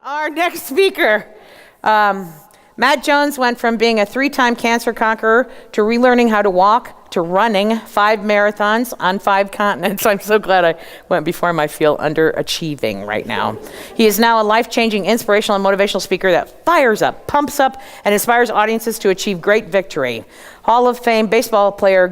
Our next speaker, Matt Jones went from being a 3-time cancer conqueror to relearning how to walk to running 5 marathons on 5 continents. I'm so glad I went before him. I feel underachieving right now. He is now a life-changing, inspirational, and motivational speaker that fires up, pumps up, and inspires audiences to achieve great victory. Hall of Fame baseball player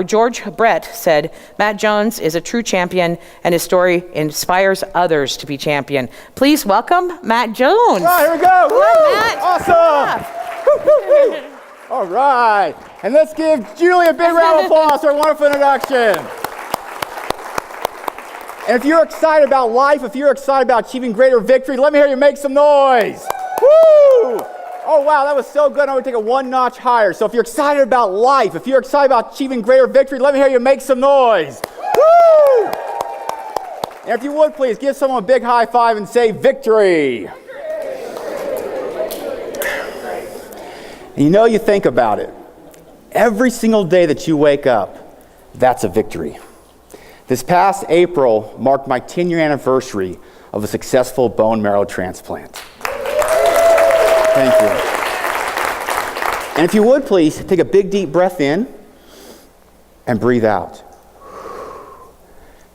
George Brett said, "Matt Jones is a true champion, and his story inspires others to be champion." Please welcome Matt Jones. All right, here we go. Come on, Matt. Awesome. All right. And let's give Julie a big round of applause for her wonderful introduction. And if you're excited about life, if you're excited about achieving greater victory, let me hear you make some noise. Woo! Oh, wow, that was so good. I'm going to take it one notch higher. So if you're excited about life, if you're excited about achieving greater victory, let me hear you make some noise. Woo! And if you would, please give someone a big high five and say victory. And you know, you think about it. Every single day that you wake up, that's a victory. This past April marked my 10-year anniversary of a successful bone marrow transplant. Thank you. And if you would, please, take a big deep breath in and breathe out.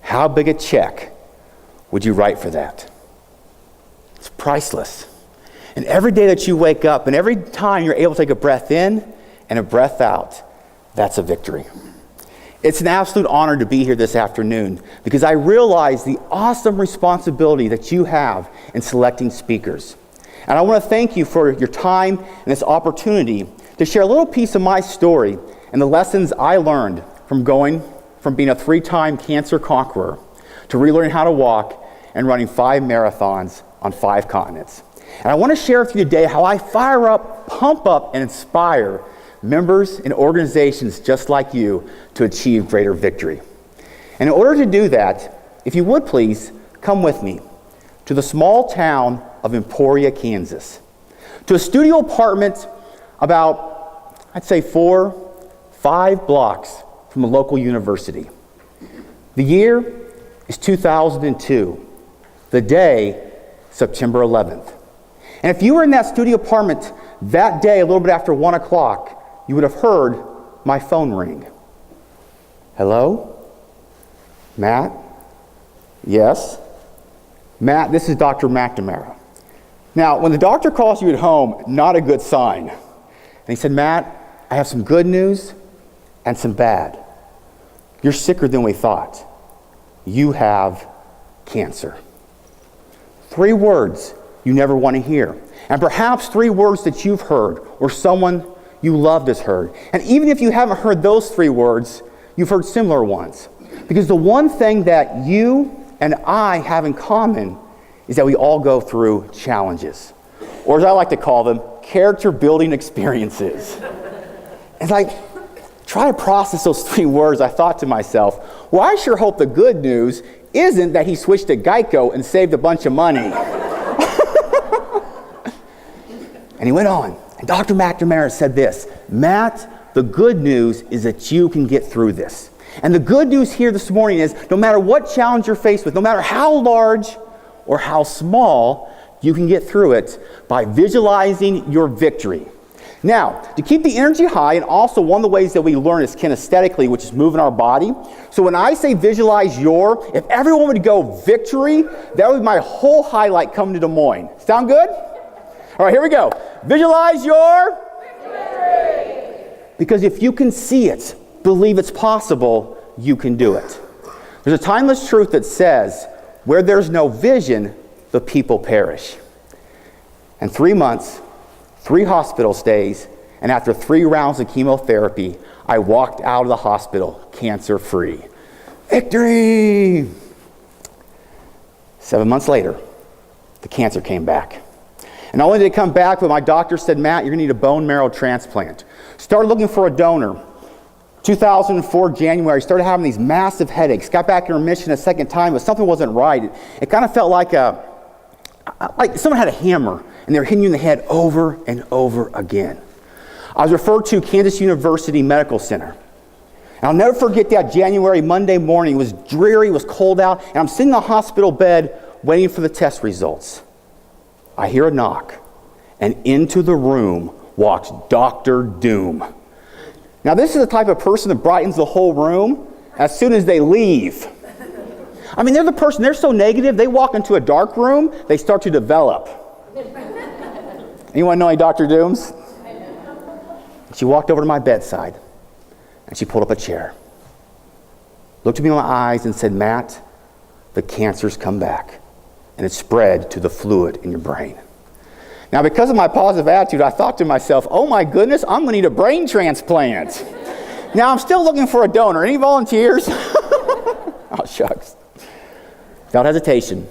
How big a check would you write for that? It's priceless. And every day that you wake up and every time you're able to take a breath in and a breath out, that's a victory. It's an absolute honor to be here this afternoon because I realize the awesome responsibility that you have in selecting speakers. And I want to thank you for your time and this opportunity to share a little piece of my story and the lessons I learned from going from being a 3-time cancer conqueror to relearning how to walk and running 5 marathons on 5 continents. And I want to share with you today how I fire up, pump up, and inspire members and organizations just like you to achieve greater victory. And in order to do that, if you would please come with me to the small town of Emporia, Kansas, to a studio apartment about, I'd say 4-5 blocks from a local university. The year is 2002. The day, September 11th. And if you were in that studio apartment that day, a little bit after 1 o'clock, you would have heard my phone ring. Hello? Matt? Yes? Matt, this is Dr. McNamara. Now, when the doctor calls you at home, not a good sign. And he said, Matt, I have some good news and some bad. You're sicker than we thought. You have cancer. 3 words you never want to hear. And perhaps 3 words that you've heard or someone you loved has heard. And even if you haven't heard those 3 words, you've heard similar ones. Because the one thing that you and I have in common is that we all go through challenges. Or as I like to call them, character building experiences. As I try to process those 3 words, I thought to myself, well, I sure hope the good news isn't that he switched to Geico and saved a bunch of money. And he went on. And Dr. McNamara said this, Matt, the good news is that you can get through this. And the good news here this morning is no matter what challenge you're faced with, no matter how large or how small, you can get through it by visualizing your victory. Now, to keep the energy high, and also one of the ways that we learn is kinesthetically, which is moving our body. So when I say visualize your, if everyone would go victory, that would be my whole highlight coming to Des Moines. Sound good? All right, here we go. Visualize your victory. Because if you can see it, believe it's possible, you can do it. There's a timeless truth that says, where there's no vision, the people perish. And 3 months, 3 hospital stays, and after 3 rounds of chemotherapy, I walked out of the hospital cancer-free. Victory! 7 months later, the cancer came back. And not only did it come back, but my doctor said, Matt, you're going to need a bone marrow transplant. Started looking for a donor. 2004, January, started having these massive headaches. Got back in remission a second time, but something wasn't right. It kind of felt like someone had a hammer, and they were hitting you in the head over and over again. I was referred to Kansas University Medical Center. And I'll never forget that January, Monday morning. It was dreary, it was cold out, and I'm sitting in the hospital bed waiting for the test results. I hear a knock, and into the room walks Dr. Doom. Now, this is the type of person that brightens the whole room as soon as they leave. I mean, they're the person, they're so negative, they walk into a dark room, they start to develop. Anyone know any Dr. Dooms? She walked over to my bedside, and she pulled up a chair, looked at me in my eyes and said, Matt, the cancer's come back, and it's spread to the fluid in your brain. Now, because of my positive attitude, I thought to myself, oh my goodness, I'm going to need a brain transplant. Now, I'm still looking for a donor. Any volunteers? Oh, shucks. Without hesitation,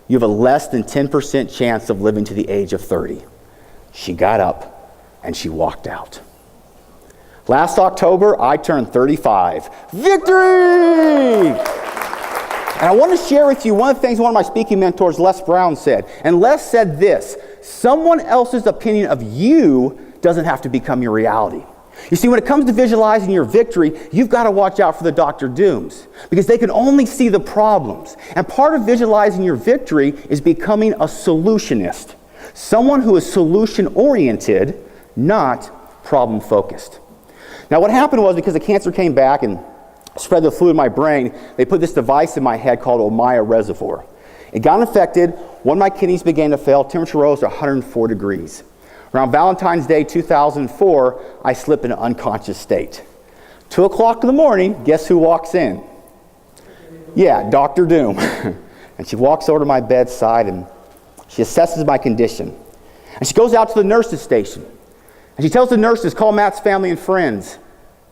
you have a less than 10% chance of living to the age of 30. She got up, and she walked out. Last October, I turned 35. Victory! And I want to share with you one of the things one of my speaking mentors, Les Brown, said. And Les said this, someone else's opinion of you doesn't have to become your reality. You see, when it comes to visualizing your victory, you've got to watch out for the Dr. Dooms because they can only see the problems. And part of visualizing your victory is becoming a solutionist. Someone who is solution-oriented, not problem-focused. Now, what happened was because the cancer came back and spread the fluid in my brain, they put this device in my head called Ommaya Reservoir. It got infected, one of my kidneys began to fail, temperature rose to 104 degrees. Around Valentine's Day 2004, I slipped into unconscious state. 2 o'clock in the morning, guess who walks in? Yeah, Dr. Doom. And she walks over to my bedside and she assesses my condition. And she goes out to the nurse's station. And she tells the nurses, call Matt's family and friends.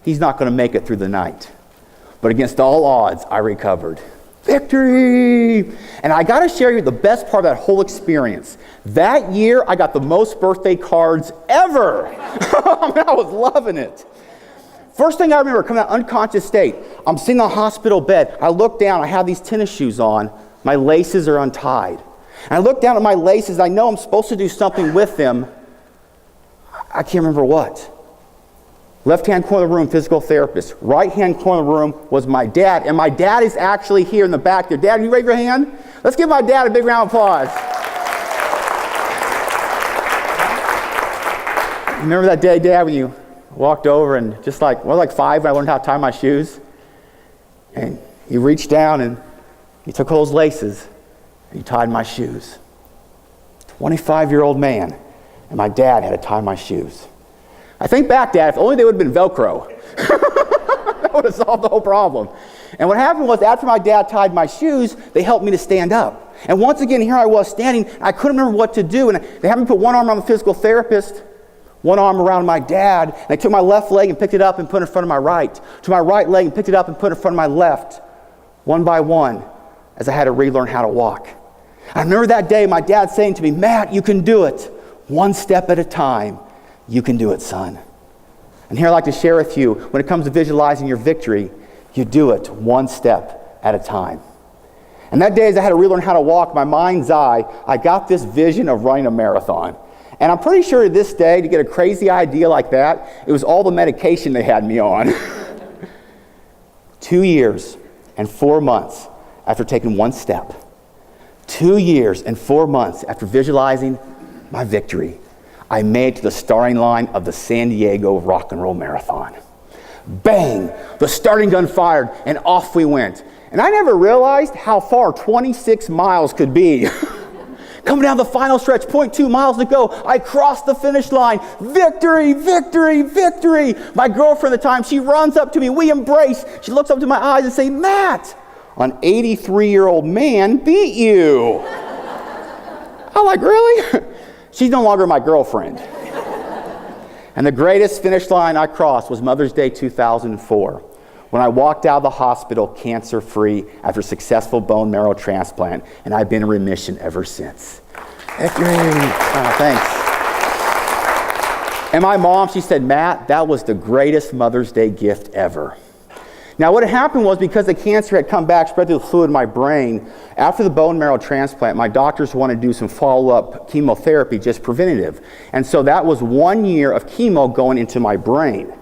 He's not going to make it through the night. But against all odds, I recovered. Victory! And I got to share you the best part of that whole experience. That year, I got the most birthday cards ever. I mean, I was loving it. First thing I remember, coming out of unconscious state, I'm sitting on a hospital bed. I look down, I have these tennis shoes on. My laces are untied. And I look down at my laces, I know I'm supposed to do something with them. I can't remember what. Left-hand corner of the room, physical therapist. Right-hand corner of the room was my dad. And my dad is actually here in the back there. Dad, can you raise your hand? Let's give my dad a big round of applause. Remember that day, Dad, when you walked over and just like 5 when I learned how to tie my shoes? And you reached down and you took those laces and you tied my shoes. 25-year-old man. And my dad had to tie my shoes. I think back, Dad, if only they would have been Velcro. That would have solved the whole problem. And what happened was after my dad tied my shoes, they helped me to stand up. And once again, here I was standing. I couldn't remember what to do. And they had me put one arm around the physical therapist, one arm around my dad. And I took my left leg and picked it up and put it in front of my right. To my right leg and picked it up and put it in front of my left. One by one, as I had to relearn how to walk. I remember that day, my dad saying to me, Matt, you can do it. One step at a time. You can do it, son. And here I'd like to share with you, when it comes to visualizing your victory, you do it one step at a time. And that day, as I had to relearn how to walk, in my mind's eye, I got this vision of running a marathon. And I'm pretty sure to this day, to get a crazy idea like that, it was all the medication they had me on. 2 years and 4 months after taking one step. 2 years and 4 months after visualizing my victory, I made it to the starting line of the San Diego Rock and Roll Marathon. Bang! The starting gun fired, and off we went. And I never realized how far 26 miles could be. Coming down the final stretch, 0.2 miles to go, I crossed the finish line. Victory, victory, victory! My girlfriend at the time, she runs up to me, we embrace. She looks up to my eyes and says, Matt, an 83-year-old man beat you. I'm like, really? She's no longer my girlfriend. And the greatest finish line I crossed was Mother's Day 2004, when I walked out of the hospital cancer-free after a successful bone marrow transplant, and I've been in remission ever since. Victory! Oh, thanks. And my mom, she said, Matt, that was the greatest Mother's Day gift ever. Now, what had happened was because the cancer had come back, spread through the fluid in my brain, after the bone marrow transplant, my doctors wanted to do some follow-up chemotherapy, just preventative. And so that was 1 year of chemo going into my brain.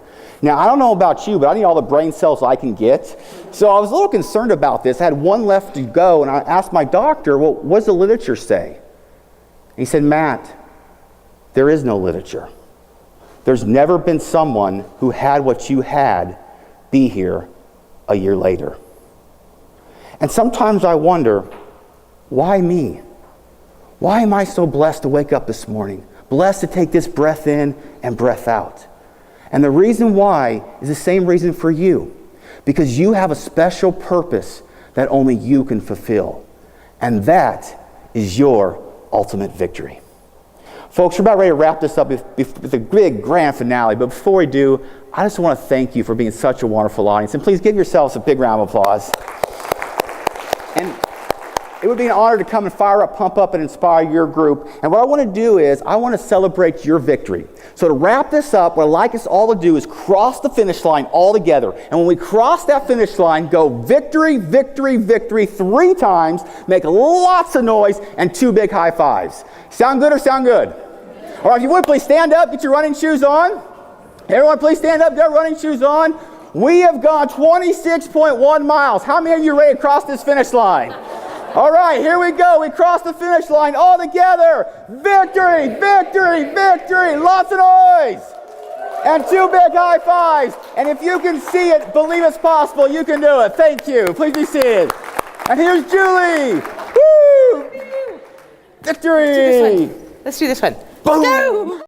Now, I don't know about you, but I need all the brain cells I can get. So I was a little concerned about this. I had one left to go, and I asked my doctor, well, what does the literature say? He said, Matt, there is no literature. There's never been someone who had what you had be here a year later. And sometimes I wonder, why me? Why am I so blessed to wake up this morning? Blessed to take this breath in and breath out. And the reason why is the same reason for you. Because you have a special purpose that only you can fulfill. And that is your ultimate victory. Folks, we're about ready to wrap this up with a big grand finale. But before we do, I just want to thank you for being such a wonderful audience. And please give yourselves a big round of applause. And it would be an honor to come and fire up, pump up, and inspire your group. And what I want to do is I want to celebrate your victory. So to wrap this up, what I'd like us all to do is cross the finish line all together. And when we cross that finish line, go victory, victory, victory 3 times, make lots of noise, and 2 big high fives. Sound good or sound good? All right, if you would, please stand up, get your running shoes on. Everyone, please stand up, get your running shoes on. We have gone 26.1 miles. How many of you are ready to cross this finish line? All right, here we go. We crossed the finish line all together. Victory, victory, victory. Lots of noise. And 2 big high fives. And if you can see it, believe it's possible, you can do it. Thank you. Please be seated. And here's Julie. Woo! Victory. Let's do this one. Boom.